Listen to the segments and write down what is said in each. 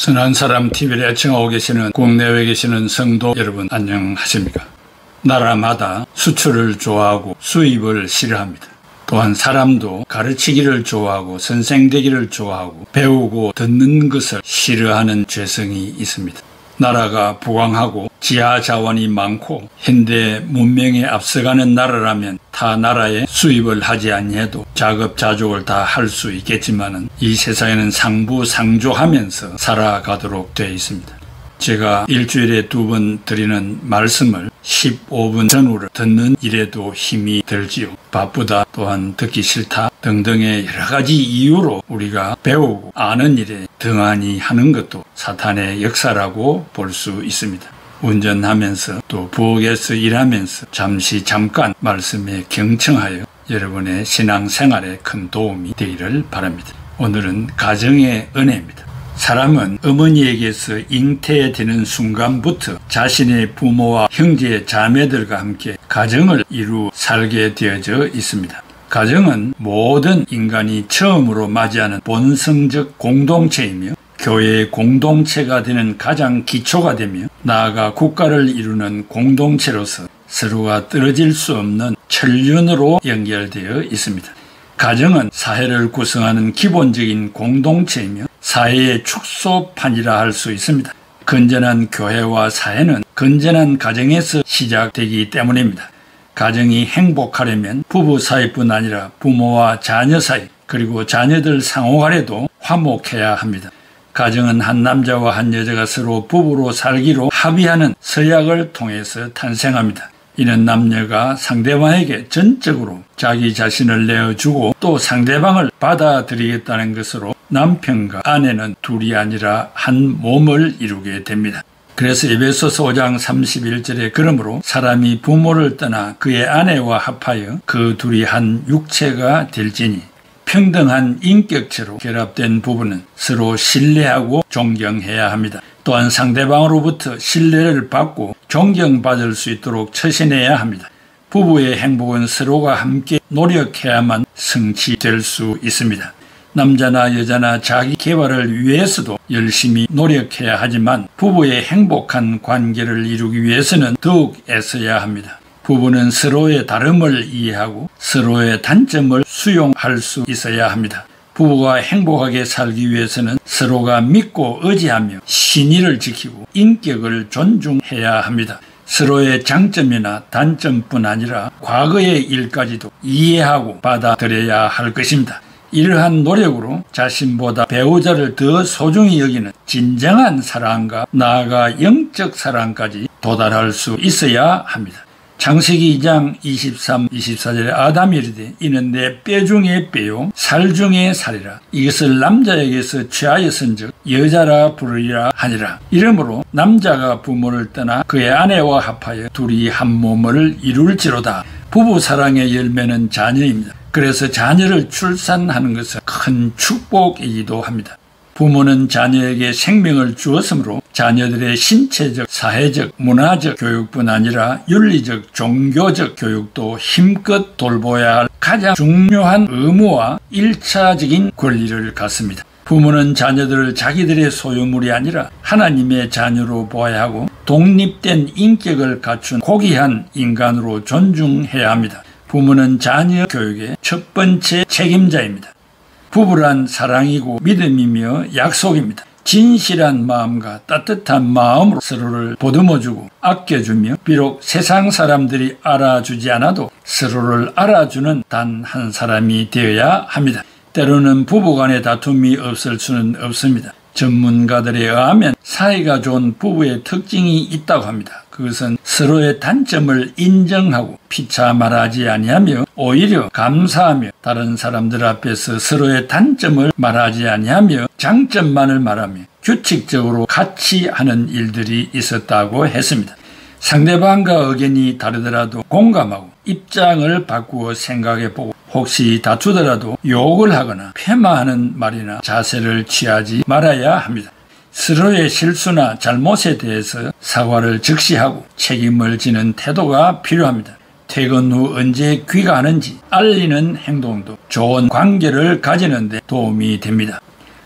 선한 사람 TV를 애청하고 계시는 국내외에 계시는 성도 여러분 안녕하십니까? 나라마다 수출을 좋아하고 수입을 싫어합니다. 또한 사람도 가르치기를 좋아하고 선생되기를 좋아하고 배우고 듣는 것을 싫어하는 죄성이 있습니다. 나라가 부강하고 지하 자원이 많고 현대 문명에 앞서가는 나라라면 타 나라에 수입을 하지 아니해도 자급자족을 다 할 수 있겠지만은 이 세상에는 상부상조하면서 살아가도록 되어 있습니다. 제가 일주일에 2번 드리는 말씀을 15분 전후로 듣는 일에도 힘이 들지요. 바쁘다, 또한 듣기 싫다 등등의 여러 가지 이유로 우리가 배우고 아는 일에 등한히 하는 것도 사탄의 역사라고 볼 수 있습니다. 운전하면서 또 부엌에서 일하면서 잠깐 말씀에 경청하여 여러분의 신앙생활에 큰 도움이 되기를 바랍니다. 오늘은 가정의 은혜입니다. 사람은 어머니에게서 잉태되는 순간부터 자신의 부모와 형제 자매들과 함께 가정을 이루 살게 되어져 있습니다. 가정은 모든 인간이 처음으로 맞이하는 본성적 공동체이며 교회의 공동체가 되는 가장 기초가 되며 나아가 국가를 이루는 공동체로서 서로가 떨어질 수 없는 천륜으로 연결되어 있습니다. 가정은 사회를 구성하는 기본적인 공동체이며 사회의 축소판이라 할 수 있습니다. 건전한 교회와 사회는 건전한 가정에서 시작되기 때문입니다. 가정이 행복하려면 부부 사이뿐 아니라 부모와 자녀 사이 그리고 자녀들 상호간에도 화목해야 합니다. 가정은 한 남자와 한 여자가 서로 부부로 살기로 합의하는 서약을 통해서 탄생합니다. 이는 남녀가 상대방에게 전적으로 자기 자신을 내어주고 또 상대방을 받아들이겠다는 것으로 남편과 아내는 둘이 아니라 한 몸을 이루게 됩니다. 그래서 에베소서 5장 31절에 그러므로 사람이 부모를 떠나 그의 아내와 합하여 그 둘이 한 육체가 될지니 평등한 인격체로 결합된 부부는 서로 신뢰하고 존경해야 합니다. 또한 상대방으로부터 신뢰를 받고 존경받을 수 있도록 처신해야 합니다. 부부의 행복은 서로가 함께 노력해야만 성취될 수 있습니다. 남자나 여자나 자기 개발을 위해서도 열심히 노력해야 하지만 부부의 행복한 관계를 이루기 위해서는 더욱 애써야 합니다. 부부는 서로의 다름을 이해하고 서로의 단점을 수용할 수 있어야 합니다. 부부가 행복하게 살기 위해서는 서로가 믿고 의지하며 신의를 지키고 인격을 존중해야 합니다. 서로의 장점이나 단점뿐 아니라 과거의 일까지도 이해하고 받아들여야 할 것입니다. 이러한 노력으로 자신보다 배우자를 더 소중히 여기는 진정한 사랑과 나아가 영적 사랑까지 도달할 수 있어야 합니다. 창세기 2장 23, 24절에 아담이 이르되 이는 내 뼈 중에 뼈요 살 중에 살이라. 이것을 남자에게서 취하였은즉 여자라 부르리라 하니라. 이러므로 남자가 부모를 떠나 그의 아내와 합하여 둘이 한 몸을 이룰지로다. 부부 사랑의 열매는 자녀입니다. 그래서 자녀를 출산하는 것은 큰 축복이기도 합니다. 부모는 자녀에게 생명을 주었으므로 자녀들의 신체적, 사회적, 문화적 교육뿐 아니라 윤리적, 종교적 교육도 힘껏 돌보아야 할 가장 중요한 의무와 1차적인 권리를 갖습니다. 부모는 자녀들을 자기들의 소유물이 아니라 하나님의 자녀로 보아야 하고 독립된 인격을 갖춘 고귀한 인간으로 존중해야 합니다. 부모는 자녀 교육의 첫 번째 책임자입니다. 부부란 사랑이고 믿음이며 약속입니다. 진실한 마음과 따뜻한 마음으로 서로를 보듬어주고 아껴주며 비록 세상 사람들이 알아주지 않아도 서로를 알아주는 단 한 사람이 되어야 합니다. 때로는 부부간의 다툼이 없을 수는 없습니다. 전문가들에 의하면 사이가 좋은 부부의 특징이 있다고 합니다. 그것은 서로의 단점을 인정하고 피차 말하지 아니하며 오히려 감사하며 다른 사람들 앞에서 서로의 단점을 말하지 아니하며 장점만을 말하며 규칙적으로 같이 하는 일들이 있었다고 했습니다. 상대방과 의견이 다르더라도 공감하고 입장을 바꾸어 생각해보고 혹시 다투더라도 욕을 하거나 폐마하는 말이나 자세를 취하지 말아야 합니다. 서로의 실수나 잘못에 대해서 사과를 즉시하고 책임을 지는 태도가 필요합니다. 퇴근 후 언제 귀가하는지 알리는 행동도 좋은 관계를 가지는 데 도움이 됩니다.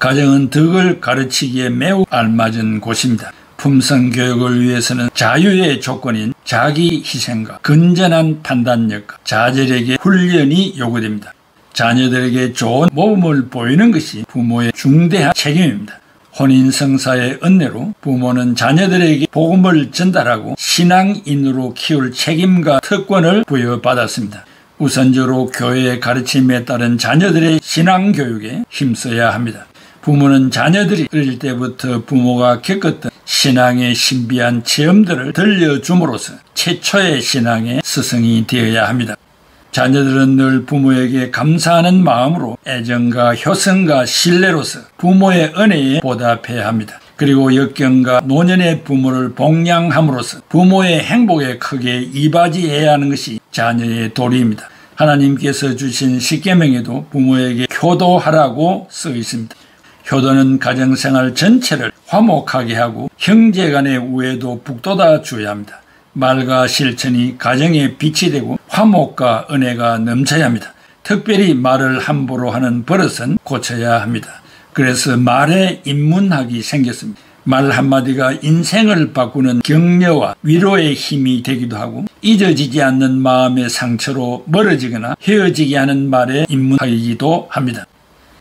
가정은 덕을 가르치기에 매우 알맞은 곳입니다. 품성 교육을 위해서는 자유의 조건인 자기 희생과 건전한 판단력과 자제력의 훈련이 요구됩니다. 자녀들에게 좋은 모범을 보이는 것이 부모의 중대한 책임입니다. 혼인성사의 은혜로 부모는 자녀들에게 복음을 전달하고 신앙인으로 키울 책임과 특권을 부여받았습니다. 우선적으로 교회의 가르침에 따른 자녀들의 신앙교육에 힘써야 합니다. 부모는 자녀들이 어릴 때부터 부모가 겪었던 신앙의 신비한 체험들을 들려줌으로써 최초의 신앙의 스승이 되어야 합니다. 자녀들은 늘 부모에게 감사하는 마음으로 애정과 효성과 신뢰로서 부모의 은혜에 보답해야 합니다. 그리고 역경과 노년의 부모를 복양함으로써 부모의 행복에 크게 이바지해야 하는 것이 자녀의 도리입니다. 하나님께서 주신 십계명에도 부모에게 효도하라고 써 있습니다. 효도는 가정생활 전체를 화목하게 하고 형제간의 우애도 북돋아 줘야 합니다. 말과 실천이 가정의 빛이 되고 화목과 은혜가 넘쳐야 합니다. 특별히 말을 함부로 하는 버릇은 고쳐야 합니다. 그래서 말에 입문학이 생겼습니다. 말 한마디가 인생을 바꾸는 격려와 위로의 힘이 되기도 하고 잊어지지 않는 마음의 상처로 멀어지거나 헤어지게 하는 말에 입문하기도 합니다.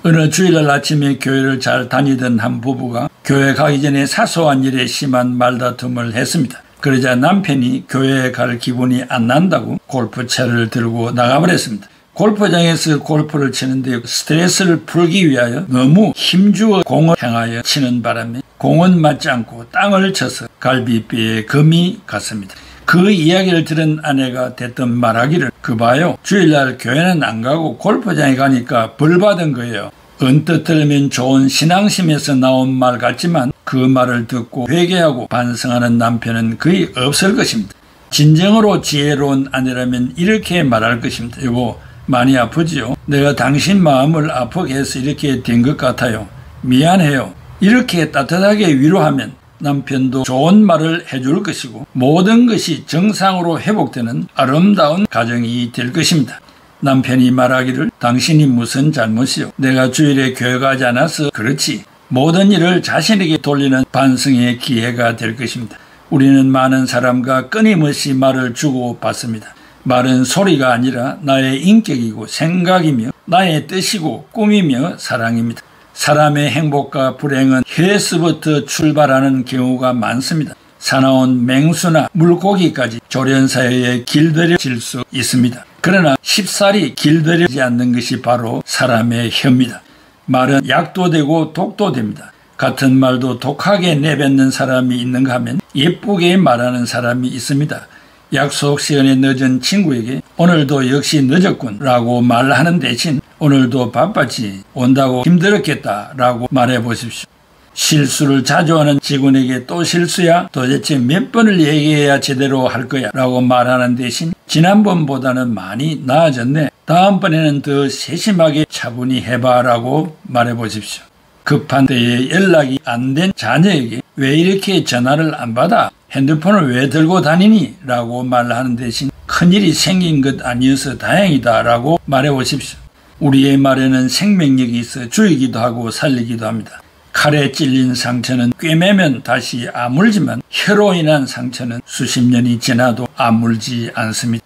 어느 주일날 아침에 교회를 잘 다니던 한 부부가 교회 가기 전에 사소한 일에 심한 말다툼을 했습니다. 그러자 남편이 교회에 갈 기분이 안 난다고 골프채를 들고 나가버렸습니다. 골프장에서 골프를 치는데 스트레스를 풀기 위하여 너무 힘주어 공을 향하여 치는 바람에 공은 맞지 않고 땅을 쳐서 갈비뼈에 금이 갔습니다. 그 이야기를 들은 아내가 대뜸 말하기를 그 봐요. 주일날 교회는 안 가고 골프장에 가니까 벌 받은 거예요. 언뜻 들으면 좋은 신앙심에서 나온 말 같지만 그 말을 듣고 회개하고 반성하는 남편은 거의 없을 것입니다. 진정으로 지혜로운 아내라면 이렇게 말할 것입니다. 여보, 많이 아프지요? 내가 당신 마음을 아프게 해서 이렇게 된 것 같아요. 미안해요. 이렇게 따뜻하게 위로하면 남편도 좋은 말을 해줄 것이고 모든 것이 정상으로 회복되는 아름다운 가정이 될 것입니다. 남편이 말하기를 당신이 무슨 잘못이요? 내가 주일에 교회 가지 않아서 그렇지. 모든 일을 자신에게 돌리는 반성의 기회가 될 것입니다. 우리는 많은 사람과 끊임없이 말을 주고받습니다. 말은 소리가 아니라 나의 인격이고 생각이며 나의 뜻이고 꿈이며 사랑입니다. 사람의 행복과 불행은 혀에서부터 출발하는 경우가 많습니다. 사나운 맹수나 물고기까지 조련사에 길들여질 수 있습니다. 그러나 쉽사리 길들여지지 않는 것이 바로 사람의 혀입니다. 말은 약도 되고 독도 됩니다. 같은 말도 독하게 내뱉는 사람이 있는가 하면 예쁘게 말하는 사람이 있습니다. 약속 시간에 늦은 친구에게 오늘도 역시 늦었군 라고 말하는 대신 오늘도 바빴지 온다고 힘들었겠다 라고 말해보십시오. 실수를 자주 하는 직원에게 또 실수야? 도대체 몇 번을 얘기해야 제대로 할 거야? 라고 말하는 대신 지난번보다는 많이 나아졌네. 다음번에는 더 세심하게 차분히 해봐 라고 말해보십시오. 급한 때에 연락이 안 된 자녀에게 왜 이렇게 전화를 안 받아? 핸드폰을 왜 들고 다니니? 라고 말하는 대신 큰일이 생긴 것 아니어서 다행이다 라고 말해보십시오. 우리의 말에는 생명력이 있어 죽이기도 하고 살리기도 합니다. 칼에 찔린 상처는 꿰매면 다시 아물지만 혀로 인한 상처는 수십 년이 지나도 아물지 않습니다.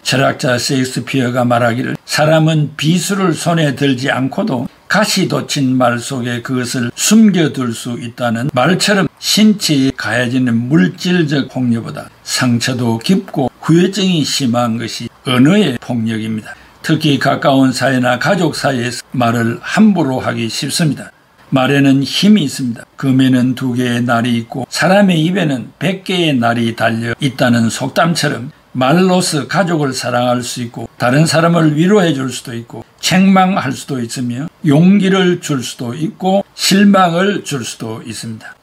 철학자 셰익스피어가 말하기를 사람은 비수를 손에 들지 않고도 가시 돋친 말 속에 그것을 숨겨둘 수 있다는 말처럼 신체에 가해지는 물질적 폭력보다 상처도 깊고 후유증이 심한 것이 언어의 폭력입니다. 특히 가까운 사이나 가족 사이에서 말을 함부로 하기 쉽습니다. 말에는 힘이 있습니다. 금에는 2개의 날이 있고 사람의 입에는 100개의 날이 달려 있다는 속담처럼 말로서 가족을 사랑할 수 있고 다른 사람을 위로해 줄 수도 있고 책망할 수도 있으며 용기를 줄 수도 있고 실망을 줄 수도 있습니다.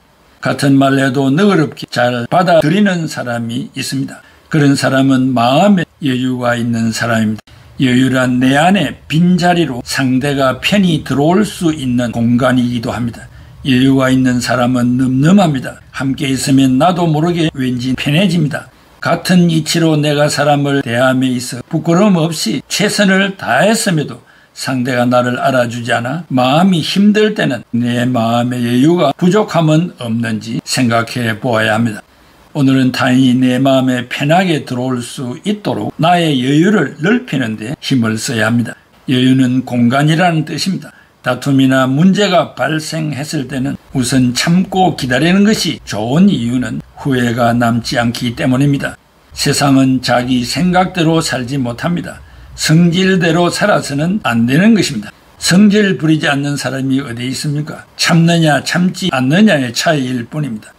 같은 말해도 너그럽게 잘 받아들이는 사람이 있습니다. 그런 사람은 마음에 여유가 있는 사람입니다. 여유란 내 안에 빈자리로 상대가 편히 들어올 수 있는 공간이기도 합니다. 여유가 있는 사람은 늠름합니다. 함께 있으면 나도 모르게 왠지 편해집니다. 같은 이치로 내가 사람을 대함에 있어 부끄러움 없이 최선을 다했음에도 상대가 나를 알아주지 않아 마음이 힘들 때는 내 마음의 여유가 부족함은 없는지 생각해 보아야 합니다. 오늘은 타인이 내 마음에 편하게 들어올 수 있도록 나의 여유를 넓히는 데 힘을 써야 합니다. 여유는 공간이라는 뜻입니다. 다툼이나 문제가 발생했을 때는 우선 참고 기다리는 것이 좋은 이유는 후회가 남지 않기 때문입니다. 세상은 자기 생각대로 살지 못합니다. 성질대로 살아서는 안 되는 것입니다. 성질 부리지 않는 사람이 어디 있습니까? 참느냐 참지 않느냐의 차이일 뿐입니다.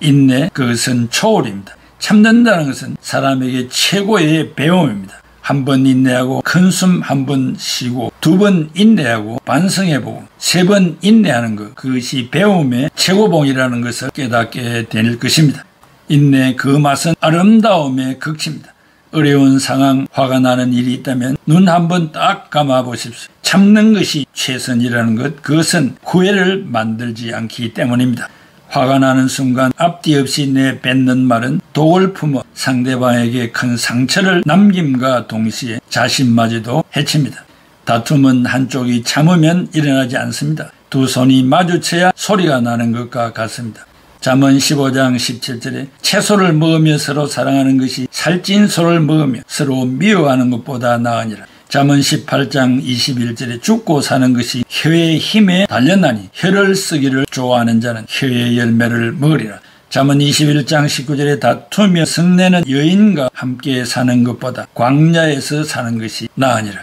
인내, 그것은 초월입니다. 참는다는 것은 사람에게 최고의 배움입니다. 한 번 인내하고 큰 숨 한 번 쉬고 2번 인내하고 반성해보고 3번 인내하는 것, 그것이 배움의 최고봉이라는 것을 깨닫게 될 것입니다. 인내 그 맛은 아름다움의 극치입니다. 어려운 상황, 화가 나는 일이 있다면 눈 한번 딱 감아 보십시오. 참는 것이 최선이라는 것, 그것은 후회를 만들지 않기 때문입니다. 화가 나는 순간 앞뒤 없이 내뱉는 말은 독을 품어 상대방에게 큰 상처를 남김과 동시에 자신마저도 해칩니다. 다툼은 한쪽이 참으면 일어나지 않습니다. 두 손이 마주쳐야 소리가 나는 것과 같습니다. 잠언 15장 17절에 채소를 먹으며 서로 사랑하는 것이 살찐 소를 먹으며 서로 미워하는 것보다 나으니라. 잠언 18장 21절에 죽고 사는 것이 혀의 힘에 달렸나니 혀를 쓰기를 좋아하는 자는 혀의 열매를 먹으리라. 잠언 21장 19절에 다투며 성내는 여인과 함께 사는 것보다 광야에서 사는 것이 나으니라.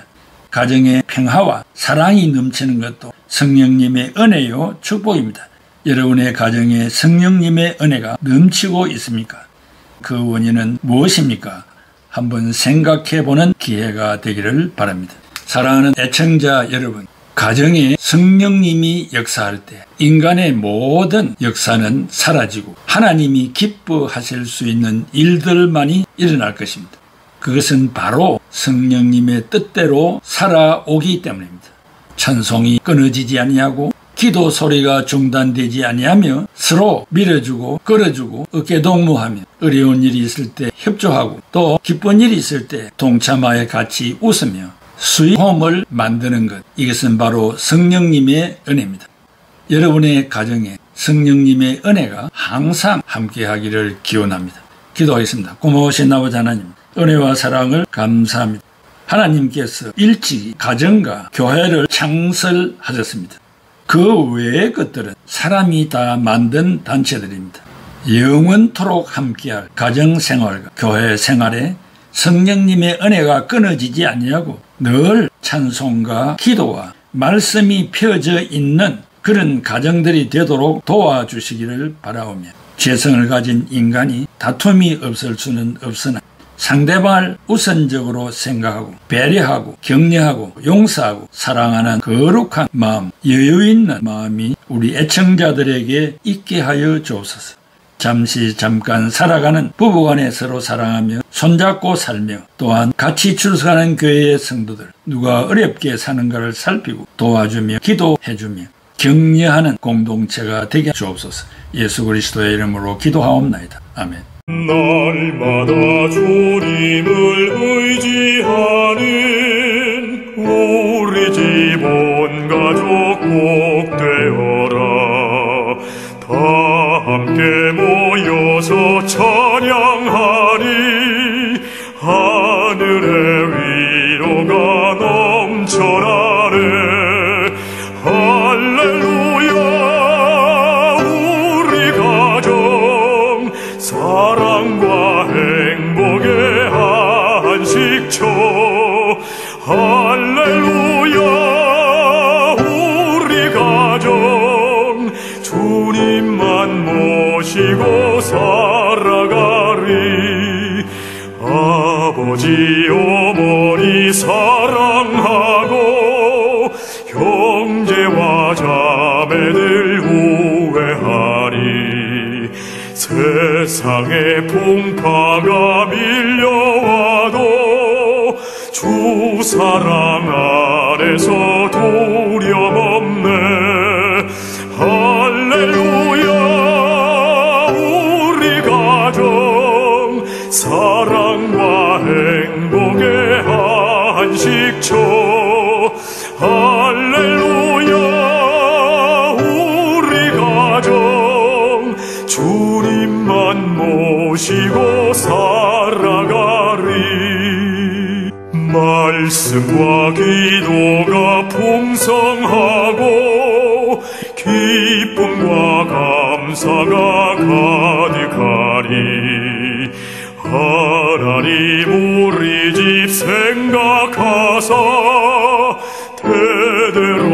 가정의 평화와 사랑이 넘치는 것도 성령님의 은혜요 축복입니다. 여러분의 가정에 성령님의 은혜가 넘치고 있습니까? 그 원인은 무엇입니까? 한번 생각해보는 기회가 되기를 바랍니다. 사랑하는 애청자 여러분, 가정에 성령님이 역사할 때 인간의 모든 역사는 사라지고 하나님이 기뻐하실 수 있는 일들만이 일어날 것입니다. 그것은 바로 성령님의 뜻대로 살아오기 때문입니다. 찬송이 끊어지지 아니하고 기도 소리가 중단되지 아니하며 서로 밀어주고 끌어주고 어깨동무하며 어려운 일이 있을 때 협조하고 또 기쁜 일이 있을 때 동참하여 같이 웃으며 스윗홈을 만드는 것, 이것은 바로 성령님의 은혜입니다. 여러분의 가정에 성령님의 은혜가 항상 함께하기를 기원합니다. 기도하겠습니다. 고마우신 아버지 하나님, 은혜와 사랑을 감사합니다. 하나님께서 일찍이 가정과 교회를 창설하셨습니다. 그 외의 것들은 사람이 다 만든 단체들입니다. 영원토록 함께할 가정생활과 교회 생활에 성령님의 은혜가 끊어지지 아니하고 늘 찬송과 기도와 말씀이 펴져 있는 그런 가정들이 되도록 도와주시기를 바라오며, 죄성을 가진 인간이 다툼이 없을 수는 없으나 상대방을 우선적으로 생각하고 배려하고 격려하고 용서하고 사랑하는 거룩한 마음, 여유 있는 마음이 우리 애청자들에게 있게 하여 주옵소서. 잠깐 살아가는 부부간에 서로 사랑하며 손잡고 살며, 또한 같이 출석하는 교회의 성도들 누가 어렵게 사는가를 살피고 도와주며 기도해주며 격려하는 공동체가 되게 주옵소서. 예수 그리스도의 이름으로 기도하옵나이다. 아멘. 날마다 주님을 의지하는 우리 집 온 가족 꼭 되어라. 다 함께 모여서 찬양하리. 하늘의 위로가 넘쳐나네. 할렐루야. 우리 가정 사랑과 행복의 한식처. 할렐루야. 우리 가정 주님만 모시고 살아가리. 아버지 어머니 사랑하고 형제와 자매들 우애하리. 세상에 풍파가 밀려와도 주 사랑 아래서 두려움 없네. 할렐루야. 우리 가정 사랑과 행복의 한식처. 할렐루야. 우리 가정 주님만 모시고 살아가리. 말씀과 기도가 풍성하고 기쁨과 감사가 가득하리. 하나님 우리 집 생각하사 대대로